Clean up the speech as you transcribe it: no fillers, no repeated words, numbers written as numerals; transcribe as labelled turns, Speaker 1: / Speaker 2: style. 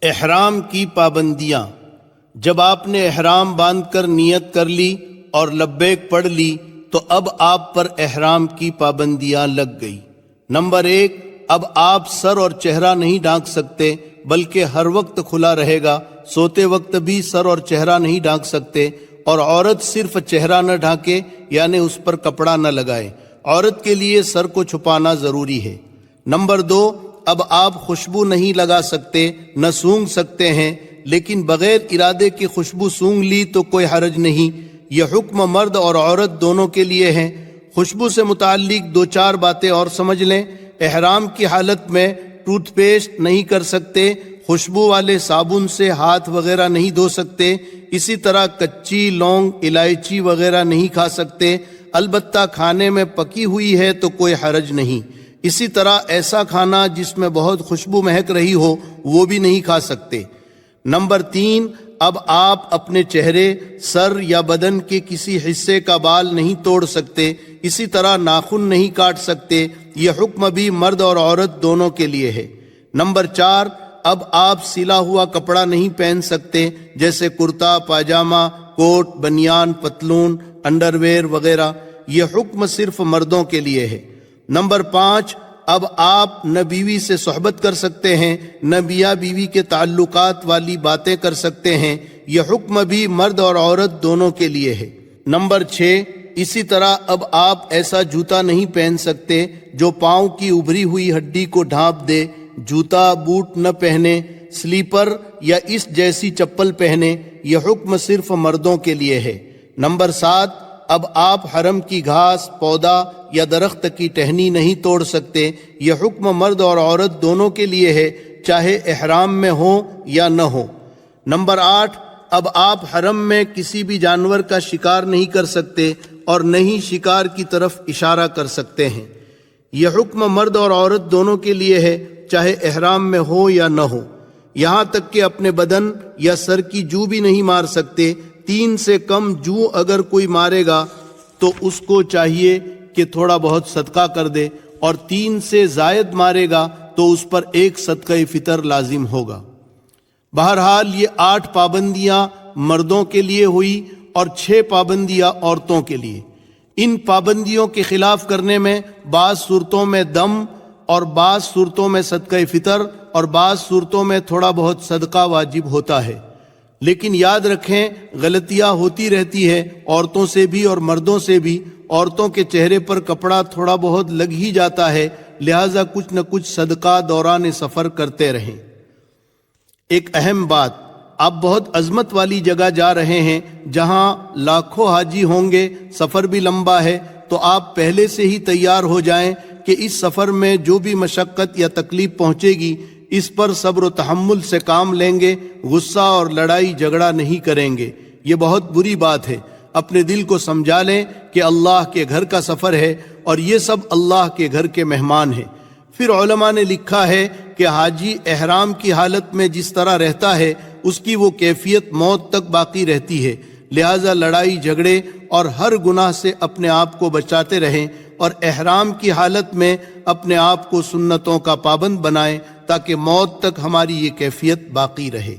Speaker 1: احرام کی پابندیاں۔ جب آپ نے احرام باندھ کر نیت کر لی اور لبیک پڑھ لی تو اب آپ پر احرام کی پابندیاں لگ گئی۔ نمبر 1، اب آپ سر اور چہرہ نہیں ڈھانک سکتے بلکہ ہر وقت کھلا رہے گا۔ سوتے وقت بھی سر اور چہرہ نہیں ڈھانک سکتے، اور عورت صرف چہرہ نہ ڈھانکے یعنی اس پر کپڑا نہ لگائے۔ عورت کے لیے سر کو چھپانا ضروری ہے۔ نمبر 2، اب آپ خوشبو نہیں لگا سکتے، نہ سونگھ سکتے ہیں، لیکن بغیر ارادے کی خوشبو سونگھ لی تو کوئی حرج نہیں۔ یہ حکم مرد اور عورت دونوں کے لیے ہے۔ خوشبو سے متعلق 2-4 باتیں اور سمجھ لیں۔ احرام کی حالت میں ٹوتھ پیسٹ نہیں کر سکتے، خوشبو والے صابن سے ہاتھ وغیرہ نہیں دھو سکتے، اسی طرح کچی لونگ الائچی وغیرہ نہیں کھا سکتے، البتہ کھانے میں پکی ہوئی ہے تو کوئی حرج نہیں۔ اسی طرح ایسا کھانا جس میں بہت خوشبو مہک رہی ہو وہ بھی نہیں کھا سکتے۔ نمبر 3، اب آپ اپنے چہرے، سر یا بدن کے کسی حصے کا بال نہیں توڑ سکتے، اسی طرح ناخن نہیں کاٹ سکتے۔ یہ حکم بھی مرد اور عورت دونوں کے لیے ہے۔ نمبر 4، اب آپ سلا ہوا کپڑا نہیں پہن سکتے، جیسے کرتا پاجامہ، کوٹ، بنیان، پتلون، انڈرویئر وغیرہ۔ یہ حکم صرف مردوں کے لیے ہے۔ نمبر 5، اب آپ نہ بیوی سے صحبت کر سکتے ہیں، نہ میاں بیوی کے تعلقات والی باتیں کر سکتے ہیں۔ یہ حکم بھی مرد اور عورت دونوں کے لیے ہے۔ نمبر 6، اسی طرح اب آپ ایسا جوتا نہیں پہن سکتے جو پاؤں کی ابھری ہوئی ہڈی کو ڈھانپ دے۔ جوتا، بوٹ نہ پہنے، سلیپر یا اس جیسی چپل پہنے۔ یہ حکم صرف مردوں کے لیے ہے۔ نمبر 7، اب آپ حرم کی گھاس، پودا یا درخت کی ٹہنی نہیں توڑ سکتے۔ یہ حکم مرد اور عورت دونوں کے لیے ہے، چاہے احرام میں ہو یا نہ ہو۔ نمبر 8، اب آپ حرم میں کسی بھی جانور کا شکار نہیں کر سکتے اور نہ ہی شکار کی طرف اشارہ کر سکتے ہیں۔ یہ حکم مرد اور عورت دونوں کے لیے ہے، چاہے احرام میں ہو یا نہ ہو۔ یہاں تک کہ اپنے بدن یا سر کی جو بھی نہیں مار سکتے۔ 3 سے کم جو اگر کوئی مارے گا تو اس کو چاہیے کہ تھوڑا بہت صدقہ کر دے، اور 3 سے زائد مارے گا تو اس پر 1 صدقہ فطر لازم ہوگا۔ بہرحال یہ 8 پابندیاں مردوں کے لیے ہوئی اور 6 پابندیاں عورتوں کے لیے۔ ان پابندیوں کے خلاف کرنے میں بعض صورتوں میں دم، اور بعض صورتوں میں صدقہ فطر، اور بعض صورتوں میں تھوڑا بہت صدقہ واجب ہوتا ہے۔ لیکن یاد رکھیں، غلطیاں ہوتی رہتی ہے، عورتوں سے بھی اور مردوں سے بھی۔ عورتوں کے چہرے پر کپڑا تھوڑا بہت لگ ہی جاتا ہے، لہٰذا کچھ نہ کچھ صدقہ دوران سفر کرتے رہیں۔ ایک اہم بات، آپ بہت عظمت والی جگہ جا رہے ہیں جہاں لاکھوں حاجی ہوں گے، سفر بھی لمبا ہے، تو آپ پہلے سے ہی تیار ہو جائیں کہ اس سفر میں جو بھی مشقت یا تکلیف پہنچے گی اس پر صبر و تحمل سے کام لیں گے، غصہ اور لڑائی جھگڑا نہیں کریں گے۔ یہ بہت بری بات ہے۔ اپنے دل کو سمجھا لیں کہ اللہ کے گھر کا سفر ہے اور یہ سب اللہ کے گھر کے مہمان ہیں۔ پھر علماء نے لکھا ہے کہ حاجی احرام کی حالت میں جس طرح رہتا ہے اس کی وہ کیفیت موت تک باقی رہتی ہے، لہٰذا لڑائی جھگڑے اور ہر گناہ سے اپنے آپ کو بچاتے رہیں، اور احرام کی حالت میں اپنے آپ کو سنتوں کا پابند بنائیں تاکہ موت تک ہماری یہ کیفیت باقی رہے۔